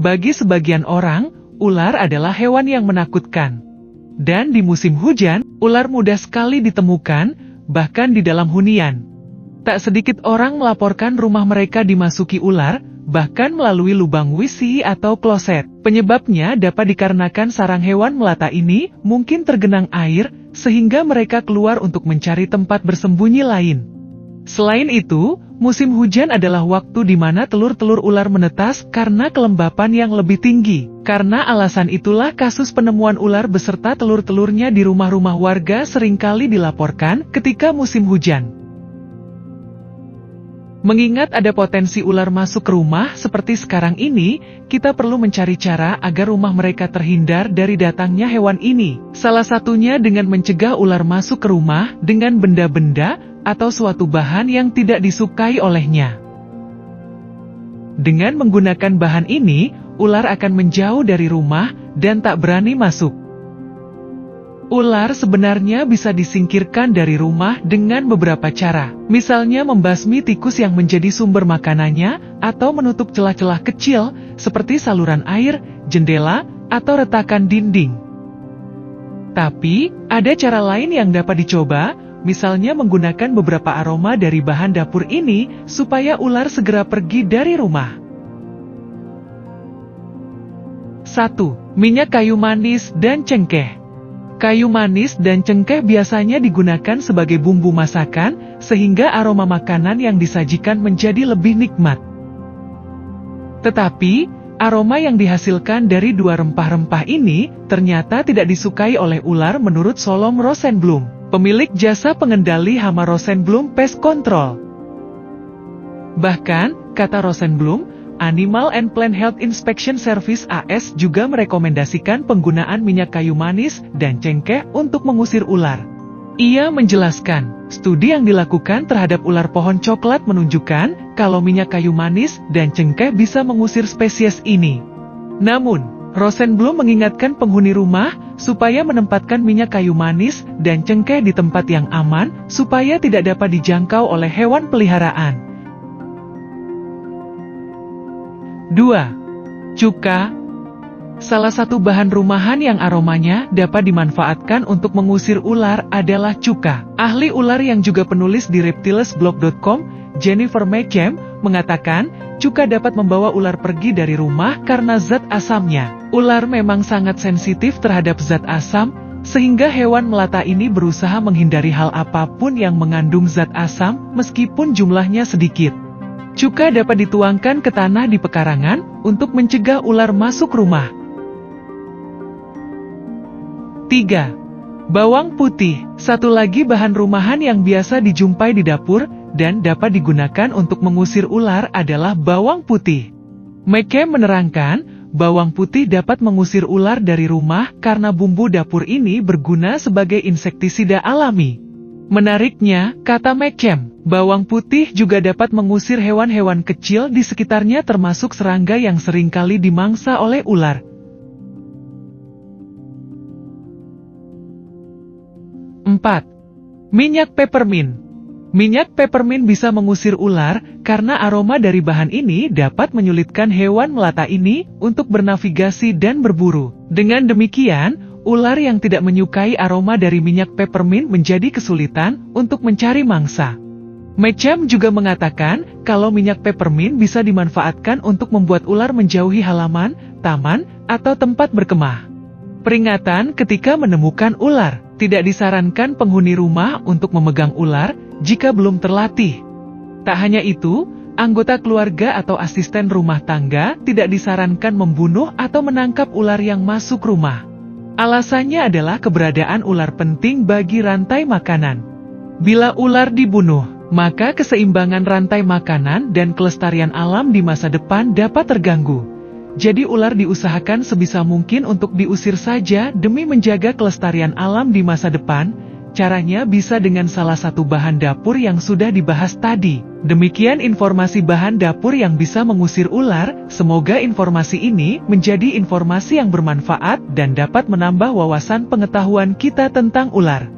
Bagi sebagian orang, ular adalah hewan yang menakutkan. Dan di musim hujan, ular mudah sekali ditemukan, bahkan di dalam hunian. Tak sedikit orang melaporkan rumah mereka dimasuki ular, bahkan melalui lubang WC atau kloset. Penyebabnya dapat dikarenakan sarang hewan melata ini mungkin tergenang air, sehingga mereka keluar untuk mencari tempat bersembunyi lain. Selain itu, musim hujan adalah waktu di mana telur-telur ular menetas karena kelembapan yang lebih tinggi. Karena alasan itulah kasus penemuan ular beserta telur-telurnya di rumah-rumah warga seringkali dilaporkan ketika musim hujan. Mengingat ada potensi ular masuk ke rumah seperti sekarang ini, kita perlu mencari cara agar rumah mereka terhindar dari datangnya hewan ini. Salah satunya dengan mencegah ular masuk ke rumah dengan benda-benda atau suatu bahan yang tidak disukai olehnya. Dengan menggunakan bahan ini, ular akan menjauh dari rumah dan tak berani masuk. Ular sebenarnya bisa disingkirkan dari rumah dengan beberapa cara. Misalnya membasmi tikus yang menjadi sumber makanannya, atau menutup celah-celah kecil, seperti saluran air, jendela, atau retakan dinding. Tapi, ada cara lain yang dapat dicoba, misalnya menggunakan beberapa aroma dari bahan dapur ini, supaya ular segera pergi dari rumah. 1. Minyak kayu manis dan cengkeh. Kayu manis dan cengkeh biasanya digunakan sebagai bumbu masakan, sehingga aroma makanan yang disajikan menjadi lebih nikmat. Tetapi, aroma yang dihasilkan dari dua rempah-rempah ini, ternyata tidak disukai oleh ular menurut Solom Rosenblum, pemilik jasa pengendali hama Rosenblum Pest Control. Bahkan, kata Rosenblum, Animal and Plant Health Inspection Service AS juga merekomendasikan penggunaan minyak kayu manis dan cengkeh untuk mengusir ular. Ia menjelaskan, studi yang dilakukan terhadap ular pohon coklat menunjukkan kalau minyak kayu manis dan cengkeh bisa mengusir spesies ini. Namun, Rosenblum mengingatkan penghuni rumah supaya menempatkan minyak kayu manis dan cengkeh di tempat yang aman supaya tidak dapat dijangkau oleh hewan peliharaan. 2. Cuka. Salah satu bahan rumahan yang aromanya dapat dimanfaatkan untuk mengusir ular adalah cuka. Ahli ular yang juga penulis di reptilesblog.com, Jennifer McCam, mengatakan, cuka dapat membawa ular pergi dari rumah karena zat asamnya. Ular memang sangat sensitif terhadap zat asam, sehingga hewan melata ini berusaha menghindari hal apapun yang mengandung zat asam, meskipun jumlahnya sedikit. Cuka dapat dituangkan ke tanah di pekarangan untuk mencegah ular masuk rumah. 3. Bawang putih. Satu lagi bahan rumahan yang biasa dijumpai di dapur dan dapat digunakan untuk mengusir ular adalah bawang putih. McCam menerangkan, bawang putih dapat mengusir ular dari rumah karena bumbu dapur ini berguna sebagai insektisida alami. Menariknya, kata McCam, bawang putih juga dapat mengusir hewan-hewan kecil di sekitarnya termasuk serangga yang seringkali dimangsa oleh ular. 4. Minyak peppermint. Minyak peppermint bisa mengusir ular karena aroma dari bahan ini dapat menyulitkan hewan melata ini untuk bernavigasi dan berburu. Dengan demikian, ular yang tidak menyukai aroma dari minyak peppermint menjadi kesulitan untuk mencari mangsa. McCam juga mengatakan kalau minyak peppermint bisa dimanfaatkan untuk membuat ular menjauhi halaman, taman, atau tempat berkemah. Peringatan ketika menemukan ular. Tidak disarankan penghuni rumah untuk memegang ular jika belum terlatih. Tak hanya itu, anggota keluarga atau asisten rumah tangga tidak disarankan membunuh atau menangkap ular yang masuk rumah. Alasannya adalah keberadaan ular penting bagi rantai makanan. Bila ular dibunuh, maka keseimbangan rantai makanan dan kelestarian alam di masa depan dapat terganggu. Jadi ular diusahakan sebisa mungkin untuk diusir saja demi menjaga kelestarian alam di masa depan. Caranya bisa dengan salah satu bahan dapur yang sudah dibahas tadi. Demikian informasi bahan dapur yang bisa mengusir ular. Semoga informasi ini menjadi informasi yang bermanfaat dan dapat menambah wawasan pengetahuan kita tentang ular.